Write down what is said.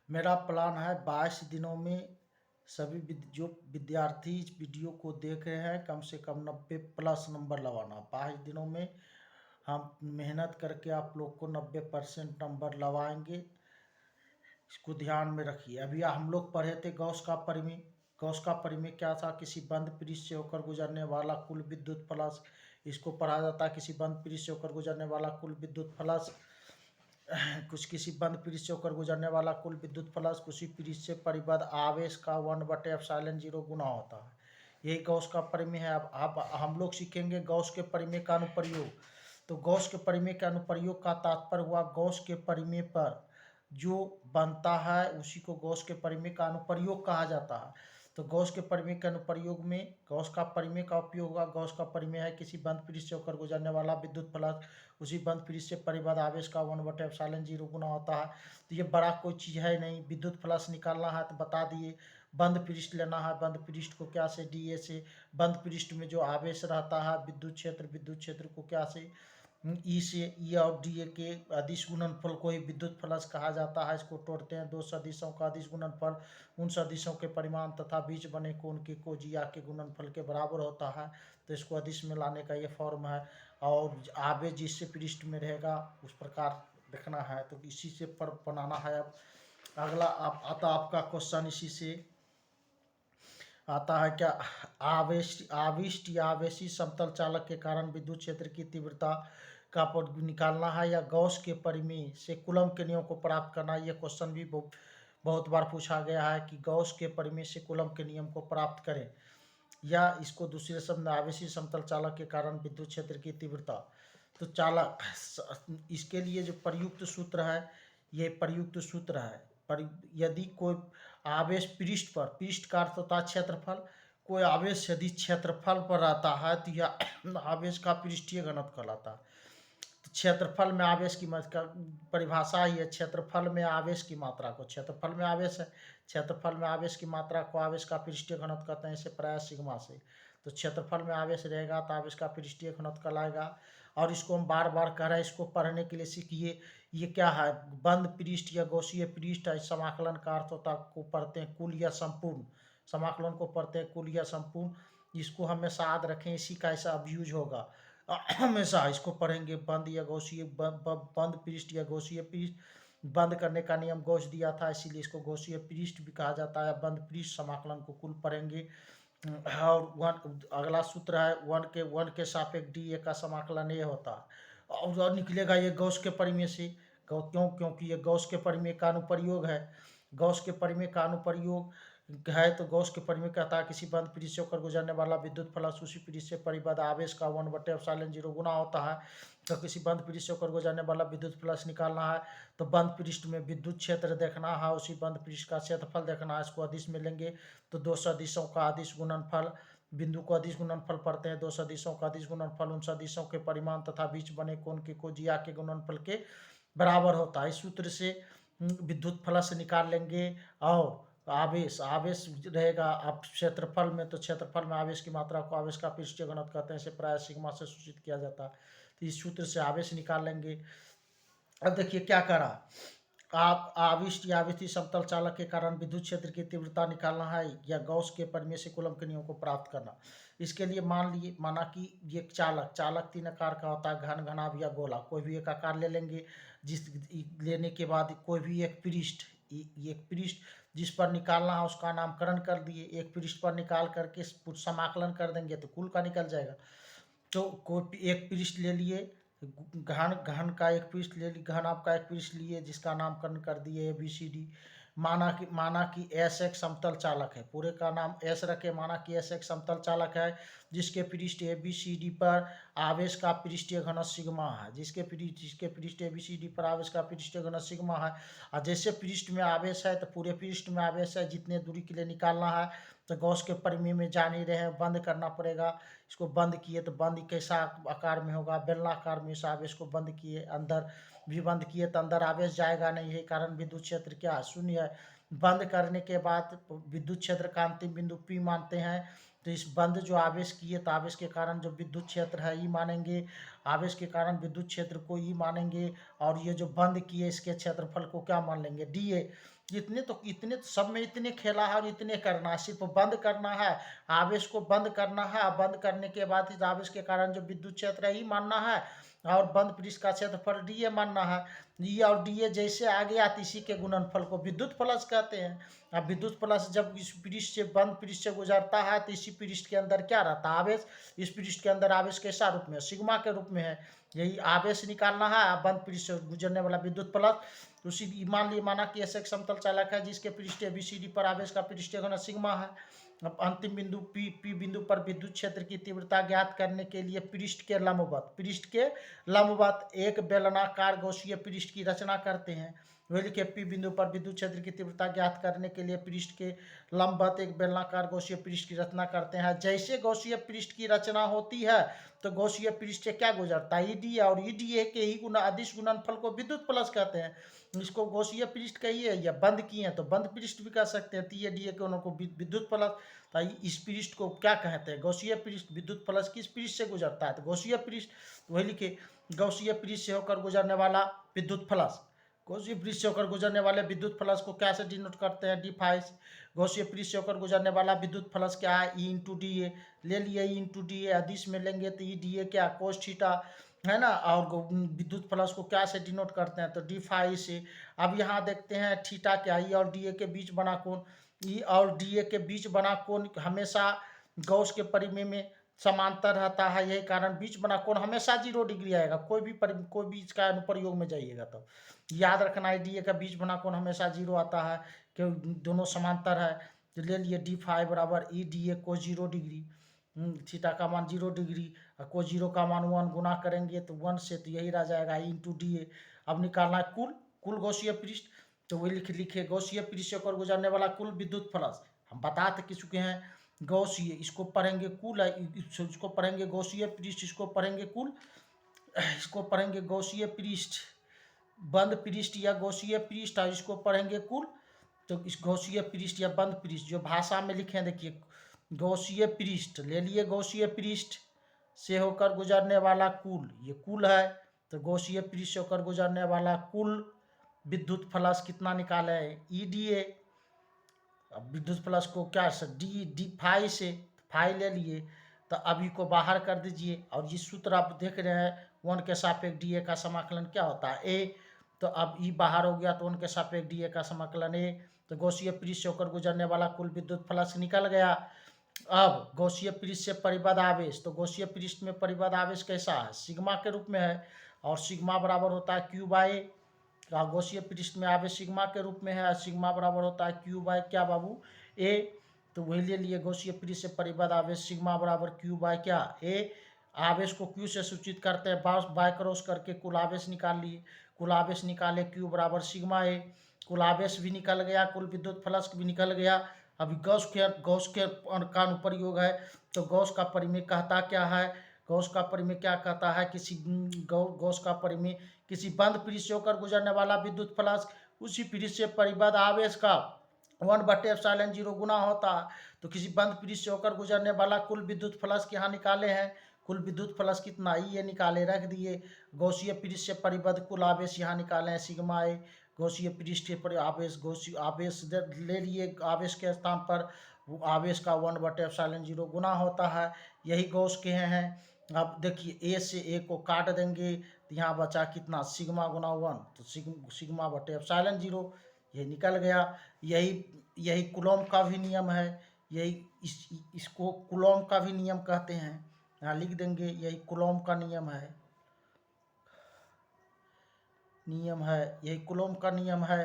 मेरा प्लान है 22 दिनों में सभी जो विद्यार्थी इस वीडियो को देख रहे हैं कम से कम 90 प्लस नंबर लवाना। 22 दिनों में हम मेहनत करके आप लोग को 90% नंबर लवाएंगे। इसको ध्यान में रखिए। अभी हम लोग पढ़े थे गौस का परिमेय। गौस का परिमेय क्या था? किसी बंद पृष्ठ से होकर गुजरने वाला कुल विद्युत फ्लक्स। इसको पढ़ा जाता है किसी बंद पृष्ठ से होकर गुजरने वाला कुल विद्युत फ्लक्स। कुछ किसी बंद पृष्ठ से होकर गुजरने वाला कुल विद्युत फ्लक्स उसी पृष्ठ से परिबद्ध आवेश का 1/ε0 गुना होता है। यही गॉस का परिमेय है। अब हम लोग सीखेंगे गॉस के परिमेय का अनुप्रयोग। तो गॉस के परिमेय के अनुप्रयोग का तात्पर्य हुआ गॉस के परिमेय पर जो बनता है उसी को गॉस के परिमेय का अनुप्रयोग कहा जाता है। तो गॉस के परिमेय के अनुप्रयोग में गॉस का परिमेय का उपयोग होगा। गॉस का परिमेय है किसी बंद पृष्ठ से होकर गुजरने वाला विद्युत फ्लक्स उसी बंद पृष्ठ से परिबद्ध आवेश का 1/ε0 गुना होता है। तो ये बड़ा कोई चीज़ है नहीं। विद्युत फ्लक्स निकालना है तो बता दिए। बंद पृष्ठ लेना है, बंद पृष्ठ को क्या से डी ए से। बंद पृष्ठ में जो आवेश रहता है विद्युत क्षेत्र को क्या से ई से। ई और डी ए के अदिश गुणनफल को ही विद्युत फ्लक्स कहा जाता है। इसको तोड़ते हैं दो सदिशों का अदिश गुणनफल उन सदिशों के परिमाण तथा बीच बने कोण के कोजिया के गुणनफल के बराबर होता है। तो इसको अदिश में लाने का ये फॉर्म है। और आवेश जिससे पृष्ठ में रहेगा उस प्रकार देखना है। तो इसी से पर बनाना है। अब अगला आता आपका क्वेश्चन इसी से आता है क्या? आविष्ट या आवेशी समतल चालक के कारण विद्युत क्षेत्र की तीव्रता का पद निकालना है या गॉस के परिमेय से कूलम के नियम को प्राप्त करना है। यह क्वेश्चन भी बहुत बार पूछा गया है कि गॉस के परिमेय से कूलम के नियम को प्राप्त करें, या इसको दूसरे शब्द में आवेशी समतल चालक के कारण विद्युत क्षेत्र की तीव्रता। तो चालक इसके लिए जो प्रयुक्त सूत्र है ये प्रयुक्त सूत्र है। पर यदि कोई आवेश पृष्ठ का अर्थ होता है क्षेत्रफल। कोई आवेश यदि क्षेत्रफल पर रहता है तो यह आवेश का पृष्ठीय घनत्व कहलाता है। तो क्षेत्रफल में आवेश की परिभाषा ही है क्षेत्रफल में आवेश की मात्रा को। क्षेत्रफल में आवेश है, क्षेत्रफल में आवेश की मात्रा को आवेश का पृष्ठीय घनत्व कहते हैं, इसे प्राय सिग्मा से। तो क्षेत्रफल में आवेश रहेगा तो आवेश का पृष्ठीय घनत्व कहलाएगा। और इसको हम बार बार कह रहे हैं, इसको पढ़ने के लिए सीखिए। ये क्या है? बंद पृष्ठ या गौसीय पृष्ठ है। समाकलन का अर्थ होता को पढ़ते हैं कुल या संपूर्ण। समाकलन को पढ़ते हैं कुल या संपूर्ण। इसको हमेशा याद रखें, इसी का ऐसा अब्यूज होगा। हमेशा इसको पढ़ेंगे। बंद या गौसीय बंद पृष्ठ या गौसीय पृष्ठ। बंद करने का नियम गौस दिया था इसीलिए इसको गौसीय पृष्ठ भी कहा जाता है। बंद पृष्ठ समाकलन को कुल पढ़ेंगे। और वन अगला सूत्र है वन के सापेक्ष डी ए का समाकलन ये होता है। और निकलेगा ये गौस के परिमेय से। क्योंकि ये गौस के परिमेय का अनुप्रयोग है। गौस के परिमेय का अनुप्रयोग है। तो गौस के परिमेय कहता है किसी बंद पृष्ठ से होकर गुजरने वाला विद्युत फ्लक्स उसी पृष्ठ से परिबद्ध आवेश का 1/ε0 गुना होता है। तो किसी बंद पृष्ठ से होकर गुजरने वाला विद्युत फ्लक्स निकालना है तो बंद पृष्ठ में विद्युत क्षेत्र देखना है, उसी बंद पृष्ठ का क्षेत्रफल देखना है। इसको अदिश में लेंगे तो दो सदिशों का अदिश गुणनफल, बिंदु को अदिश गुणनफल पढ़ते हैं। दो सदिशों का अदिश गुणनफल उन सदिशों के परिमाण तथा बीच बने कोण के कोजिया के गुणनफल के बराबर होता है। इस सूत्र से विद्युत फ्लक्स निकाल लेंगे। और आवेश आवेश रहेगा अब क्षेत्रफल में, तो क्षेत्रफल में आवेश की मात्रा को आवेश का पृष्ठीय घनत्व कहते हैं, इसे प्राय सिग्मा से सूचित किया जाता है। तो इस सूत्र से आवेश निकाल लेंगे। अब देखिए क्या करा, आप आविष्ट या आवेशी समतल चालक के कारण विद्युत क्षेत्र की तीव्रता निकालना है या गॉस के परिमेय से कूलम के नियम को प्राप्त करना। इसके लिए माना कि ये चालक तीन आकार का होता है, घन, घनाभ या गोला। कोई भी एक आकार ले लेंगे। जिस लेने के बाद कोई भी एक पृष्ठ जिस पर निकालना है उसका नामकरण कर दिए। एक पृष्ठ पर निकाल करके समाकलन कर देंगे तो कुल का निकल जाएगा। तो कोई एक पृष्ठ ले लिए, घन का एक पृष्ठ ले ली, घन आपका एक पृष्ठ लिए जिसका नामकरण कर दिए ABCD। माना कि एस एक समतल चालक है। पूरे का नाम एस रखे। माना कि एस एक समतल चालक है जिसके पृष्ठ ABCD पर आवेश का पृष्ठीय घनत्व सिग्मा है। जिसके पृष्ठ ABCD पर आवेश का पृष्ठीय घनत्व सिग्मा है। और जैसे पृष्ठ में आवेश है तो पूरे पृष्ठ में आवेश है, जितने दूरी के लिए निकालना है। तो गॉस के परिमेय में जा नहीं रहे, बंद करना पड़ेगा। इसको बंद किए तो बंद कैसा आकार में होगा? बेलनाकार में। इस आवेश को बंद किए, अंदर भी बंद किए तो अंदर आवेश जाएगा नहीं, यही कारण विद्युत क्षेत्र क्या है? शून्य है। बंद करने के बाद विद्युत क्षेत्र का अंतिम बिंदु P मानते हैं। तो इस बंद जो आवेश किए तो आवेश के कारण जो विद्युत क्षेत्र है E मानेंगे। आवेश के कारण विद्युत क्षेत्र को E मानेंगे। और ये जो बंद किए इसके क्षेत्रफल को क्या मान लेंगे? DA। इतने तो सब में इतने खेला है और इतने करना है, सिर्फ बंद करना है, आवेश को बंद करना है। बंद करने के बाद इस आवेश के कारण जो विद्युत क्षेत्र है ही मानना है, और बंद पृष्ठ का क्षेत्रफल डीए मानना है। ये और डीए जैसे आ गया तो इसी के गुणनफल को विद्युत प्लस कहते हैं। अब विद्युत प्लस जब इस पृष्ठ से बंद पृष्ठ से गुजरता है तो इसी पृष्ठ के अंदर क्या रहता है, आवेश। इस पृष्ठ के अंदर आवेश कैसा रूप में, सिग्मा के रूप में है। यही आवेश निकालना है, बंद पृष्ठ से गुजरने वाला विद्युत प्लस। तो सीधी मान लिए, माना कि ऐसे एक समतल चालक है जिसके पृष्ठ ABCD पर आवेश का पृष्ठीय घनत्व सिग्मा है। अब अंतिम बिंदु P बिंदु पर विद्युत क्षेत्र की तीव्रता ज्ञात करने के लिए पृष्ठ के लंबवत एक बेलनाकार गौसीय पृष्ठ की रचना करते हैं। वही लिखे, P बिंदु पर विद्युत क्षेत्र की तीव्रता ज्ञात करने के लिए पृष्ठ के लंबवत एक बेलनाकार गौसीय पृष्ठ की रचना करते हैं। जैसे गौसीय पृष्ठ की रचना होती है तो गौसीय पृष्ठ से क्या गुजरता है, ईडीए, और ईडीए के ही अदिश गुणनफल को विद्युत प्लस कहते हैं। इसको गौसीय पृष्ठ कहिए या बंद किए तो बंद पृष्ठ भी कह सकते हैं। टी डीए के उनको विद्युत प्लस। तो इस पृष्ठ को क्या कहते हैं, गौसीय पृष्ठ। विद्युत प्लस किस पृष्ठ से गुजरता है, तो गौसीय पृष्ठ। वही लिखे, गौसीय पृष्ठ से होकर गुजरने वाला विद्युत प्लस। गौसीय पृष्ठ से होकर गुजरने वाले विद्युत प्लस को क्या से डिनोट करते हैं, डी फाई। गौसीय पृष्ठ से होकर गुजरने वाला विद्युत प्लस क्या है, ई इंटू डी ए। ले लिए ई इंटू डी ए, अदिश में लेंगे तो ई डी ए क्या, कोस थीटा, है ना। और विद्युत प्लस को क्या से डिनोट करते हैं, तो डी फाई से। अब यहाँ देखते हैं थीटा क्या, ई और डी ए के बीच बना कोण। ई और डी ए के बीच बना कोण हमेशा गौस के परिमेय में समांतर रहता है, यही कारण बीच बना कोण हमेशा 0 डिग्री आएगा। कोई भी इसका अनुप्रयोग में जाइएगा तो याद रखना है, डी ए का बीच बना कोण हमेशा 0 आता है, क्योंकि दोनों समांतर है। तो ले लिए डी फाई बराबर ई डी ए को 0 डिग्री, थीटा का मान 0 डिग्री, को 0 का मान 1 गुना करेंगे तो 1 से, तो यही रह जाएगा ई इंटू डी ए। अब निकालना है कुल गौसीय पृष्ठ। तो वही लिखे गौसीय पृष्ठ से होकर गुजरने वाला कुल विद्युत प्लस। हम बता चुके हैं गौसीय, इसको पढ़ेंगे कुल, इसको पढ़ेंगे गौसीय पृष्ठ, इसको पढ़ेंगे कुल, इसको पढ़ेंगे गौसीय पृष्ठ, बंद पृष्ठ या गौसीय पृष्ठ, और इसको पढ़ेंगे कुल। तो इस गौसीय पृष्ठ या बंद पृष्ठ जो भाषा में लिखे हैं, देखिए गौसीय पृष्ठ ले लिए, गौसीय पृष्ठ से होकर गुजरने वाला कुल, ये कुल है। तो गौसीय पृष्ठ से होकर गुजरने वाला कुल विद्युत प्लस कितना निकाले है, ई डी ए। अब विद्युत प्लस को क्या डी फाई से, फाई ले लिए, तो अभी को बाहर कर दीजिए। और ये सूत्र आप देख रहे हैं, 1 के सापेक्ष डी ए का समाकलन क्या होता है, ए। तो अब ई बाहर हो गया तो 1 के सापेक्ष डी ए का समाकलन ए। तो गौसीय पृष्ठ से होकर गुजरने वाला कुल विद्युत प्लस निकल गया। अब गौसीय पृष्ठ से परिबद्ध आवेश, तो गौसीय पृष्ठ में परिबद्ध आवेश कैसा है, सिग्मा के रूप में है, और सिग्मा बराबर होता है क्यू बाई, गौसीय पृष्ठ में आवेश सिग्मा के रूप में है, सिग्मा बराबर होता है क्यू बाई क्या बाबू, ए। तो वही ले लिए, गौसीय पृष्ठ से परिबद्ध आवेश सिग्मा बराबर क्यू बाई क्या, ए। आवेश को क्यू से सूचित करते हैं, बाय क्रॉस करके कुल आवेश निकाल लिए। कुल आवेश निकाले, क्यू बराबर सिग्मा ए। कुल आवेश भी निकल गया, कुल विद्युत फ्लक्स भी निकल गया। अभी गॉस के का अनुप्रयोग है, तो गॉस का परिमेय कहता क्या है, गॉस का परिमेय क्या कहता है, गॉस का परिमेय किसी बंद पृष्ठ से होकर गुजरने वाला विद्युत फ्लक्स उसी पृष्ठ से परिबद्ध आवेश का 1/ε0 गुना होता है। तो किसी बंद पृष्ठ से होकर गुजरने वाला कुल विद्युत फ्लक्स यहाँ निकाले हैं, कुल विद्युत फ्लक्स कितना, ये निकाले रख दिए। गौसीय पृष्ठ से परिबद्ध कुल आवेश यहाँ निकाले हैं, सिग्मा ए। गौसीय पृष्ठ पर आवेश, गौसीय आवेश ले लिए, आवेश के स्थान पर आवेश का 1/ε0 गुना होता है, यही गौस के हैं। अब देखिए ए से ए को काट देंगे तो यहाँ बचा कितना, सिग्मा गुना 1, तो सिग्मा/ε0 ये निकल गया। यही कुलोम का भी नियम है, यही इसको कुलोम का भी नियम कहते हैं, यहाँ लिख देंगे, यही कुलोम का नियम है, यही कुलोम का नियम है।